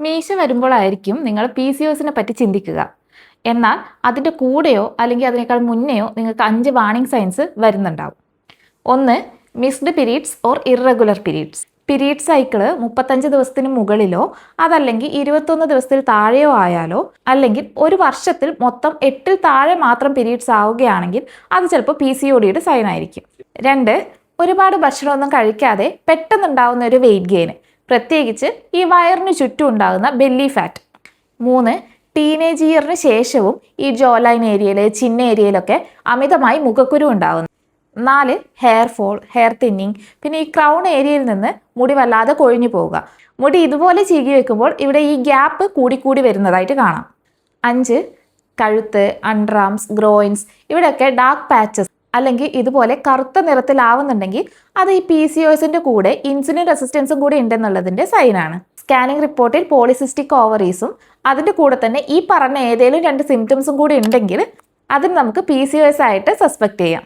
മീശ വരുമ്പോഴായിരിക്കും നിങ്ങൾ PCOSനെ പറ്റി ചിന്തിക്കുക. എന്നാൽ അതിൻ്റെ കൂടെയോ അല്ലെങ്കിൽ അതിനേക്കാൾ മുന്നെയോ നിങ്ങൾക്ക് 5 വാർണിംഗ് സൈൻസ് വരുന്നുണ്ടാവും. 1. Missed periods or irregular periods. Period cycle 35 ദിവസത്തിന് മുകളിലോ അതല്ലെങ്കിൽ 21 ദിവസത്തിൽ താഴെയോ ആയാലോ അല്ലെങ്കിൽ ഒരു വർഷത്തിൽ മൊത്തം 8ൽ താഴെ മാത്രം പീരീഡ്സ് ആവുകയാണെങ്കിൽ അത് ചിലപ്പോൾ PCODയുടെ സൈൻ ആയിരിക്കും. 2. ഒരുപാട് ഭക്ഷണമൊന്നും കഴിക്കാതെ പെട്ടെന്നുണ്ടാവുന്ന ഒരു വെയിറ്റ് ഗെയിന്, പ്രത്യേകിച്ച് ഈ വയറിന് ചുറ്റും ഉണ്ടാകുന്ന ബെല്ലി ഫാറ്റ്. 3. ടീനേജ് ഇയറിന് ശേഷവും ഈ ജോലൈൻ ഏരിയയിൽ, ചിന്ന ഏരിയയിലൊക്കെ അമിതമായി മുഖക്കുരു ഉണ്ടാകുന്നു. 4. ഹെയർ ഫോൾ, ഹെയർ തിന്നിങ്, പിന്നെ ഈ ക്രൗൺ ഏരിയയിൽ നിന്ന് മുടി വല്ലാതെ കൊഴിഞ്ഞു പോവുക. മുടി ഇതുപോലെ ചീകി വെക്കുമ്പോൾ ഇവിടെ ഈ ഗ്യാപ്പ് കൂടിക്കൂടി വരുന്നതായിട്ട് കാണാം. 5. കഴുത്ത്, അണ്ടർആംസ്, ഗ്രോയിൻസ് ഇവിടെയൊക്കെ ഡാർക്ക് പാച്ചസ് അല്ലെങ്കിൽ ഇതുപോലെ കറുത്ത നിറത്തിലാവുന്നുണ്ടെങ്കിൽ അത് ഈ PCOSന്റെ കൂടെ ഇൻസുലിൻ റെസിസ്റ്റൻസും കൂടി ഉണ്ടെന്നുള്ളതിൻ്റെ സൈനാണ്. സ്കാനിങ് റിപ്പോർട്ടിൽ പോളിസിസ്റ്റിക് ഓവറീസും അതിൻ്റെ കൂടെ തന്നെ ഈ പറഞ്ഞ ഏതെങ്കിലും 2 സിംറ്റംസും കൂടി ഉണ്ടെങ്കിൽ അതിന് നമുക്ക് PCOS ആയിട്ട് സസ്പെക്ട് ചെയ്യാം.